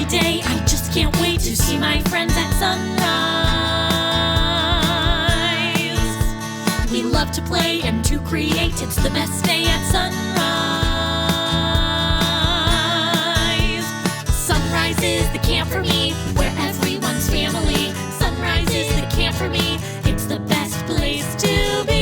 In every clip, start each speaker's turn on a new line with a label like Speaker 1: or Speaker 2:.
Speaker 1: day. I just can't wait to see my friends at Sunrise. We love to play and to create. It's the best day at Sunrise. Sunrise is the camp for me, where everyone's family. Sunrise is the camp for me. It's the best place to be.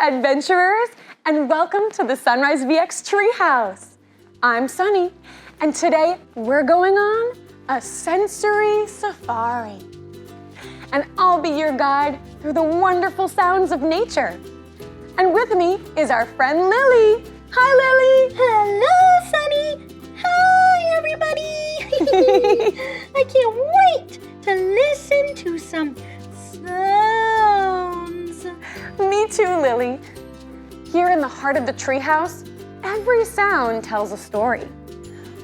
Speaker 2: Adventurers, and welcome to the SunriseVX Treehouse. I'm Sunny, and today we're going on a sensory safari. And I'll be your guide through the wonderful sounds of nature. And with me is our friend Lily. Hi, Lily.
Speaker 3: Hello, Sunny. Hi, everybody. I can't wait to listen to some sounds.
Speaker 2: Me too, Lily. Here in the heart of the treehouse, every sound tells a story.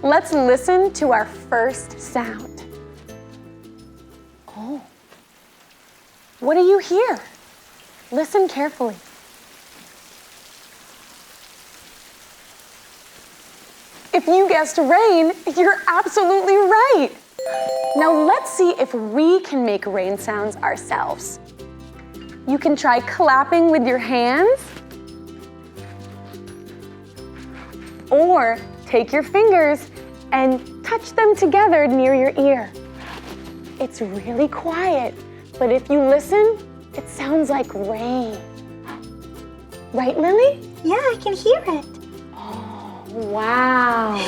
Speaker 2: Let's listen to our first sound. Oh, what do you hear? Listen carefully. If you guessed rain, you're absolutely right. Now let's see if we can make rain sounds ourselves. You can try clapping with your hands, or take your fingers and touch them together near your ear. It's really quiet, but if you listen, it sounds like rain. Right, Lily?
Speaker 3: Yeah, I can hear it.
Speaker 2: Oh, wow.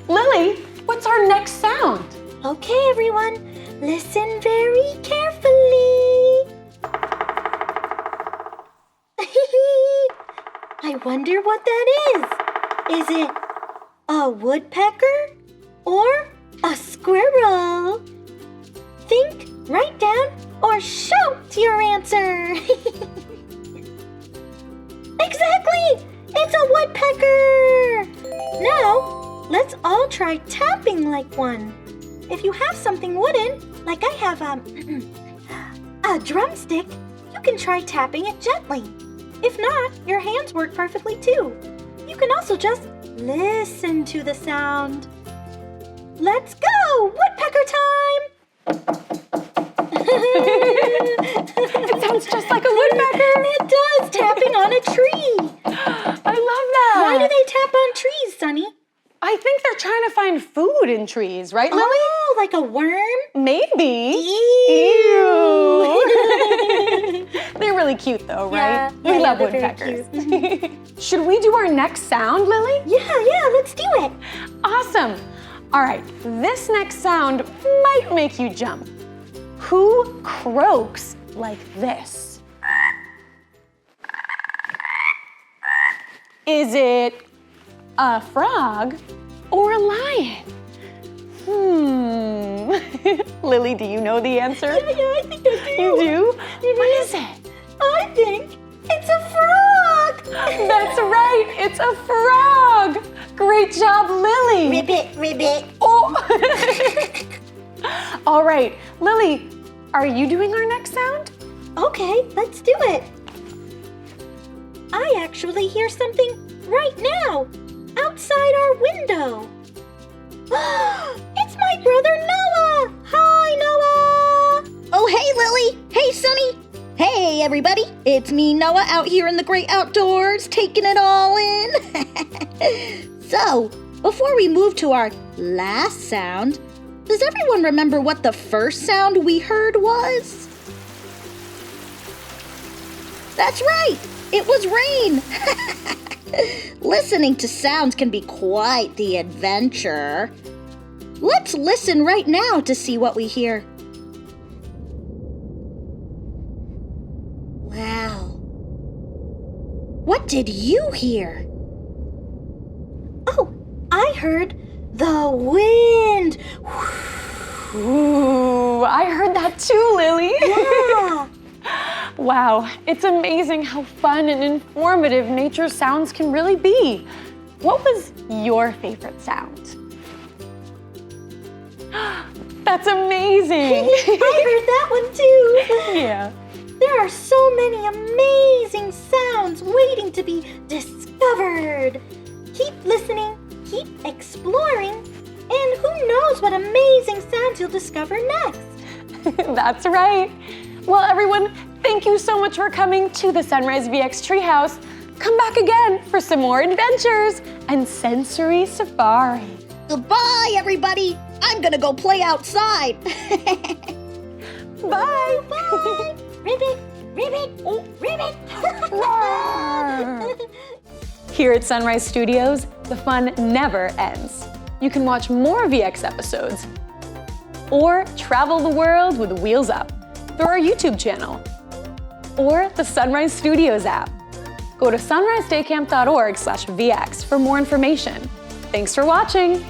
Speaker 2: Lily, what's our next sound?
Speaker 3: Okay, everyone, listen very carefully. I wonder what that is. Is it a woodpecker or a squirrel? Think, write down, or shout your answer. Exactly! It's a woodpecker! Now, let's all try tapping like one. If you have something wooden, like I have a drumstick, you can try tapping it gently. If not, your hands work perfectly too. You can also just listen to the sound. Let's go! Woodpecker time!
Speaker 2: It sounds just like a woodpecker.
Speaker 3: It does, tapping on a tree.
Speaker 2: I love that.
Speaker 3: Why do they tap on trees, Sunny?
Speaker 2: I think they're trying to find food in trees, right, Lily?
Speaker 3: Oh, like a worm?
Speaker 2: Maybe.
Speaker 3: Ew.
Speaker 2: They're really cute though, right?
Speaker 3: Yeah,
Speaker 2: We love
Speaker 3: they're very
Speaker 2: woodpeckers. Should we do our next sound, Lily?
Speaker 3: Yeah, let's do it.
Speaker 2: Awesome. All right, this next sound might make you jump. Who croaks like this? Is it a frog or a lion? Lily, do you know the answer?
Speaker 3: Yeah, I think I do.
Speaker 2: You do? What is it?
Speaker 3: I think it's a frog.
Speaker 2: That's right, it's a frog. Great job, Lily.
Speaker 3: Ribbit.
Speaker 2: Oh. All right, Lily, are you doing our next sound?
Speaker 3: Okay, let's do it. I actually hear something right now, outside our window. It's my brother Noah! Hi, Noah!
Speaker 4: Oh, hey, Lily! Hey, Sunny! Hey, everybody! It's me, Noah, out here in the great outdoors, taking it all in. So, before we move to our last sound, does everyone remember what the first sound we heard was? That's right! It was rain! Listening to sounds can be quite the adventure. Let's listen right now to see what we hear. Wow. What did you hear?
Speaker 3: Oh, I heard the wind.
Speaker 2: Ooh, I heard that too, Lily.
Speaker 3: Yeah.
Speaker 2: Wow, it's amazing how fun and informative nature sounds can really be. What was your favorite sound? That's amazing!
Speaker 3: I heard that one too.
Speaker 2: Yeah.
Speaker 3: There are so many amazing sounds waiting to be discovered. Keep listening, keep exploring, and who knows what amazing sounds you'll discover next.
Speaker 2: That's right. Well, everyone, thank you so much for coming to the SunriseVX Treehouse. Come back again for some more adventures and sensory safari.
Speaker 4: Goodbye, everybody. I'm gonna go play outside.
Speaker 2: Bye.
Speaker 3: Bye. Ribbit, ribbit, ribbit.
Speaker 2: Here at Sunrise Studios, the fun never ends. You can watch more VX episodes or travel the world with Wheels Up through our YouTube channel or the Sunrise Studios app. Go to sunrisedaycamp.org/VX for more information. Thanks for watching.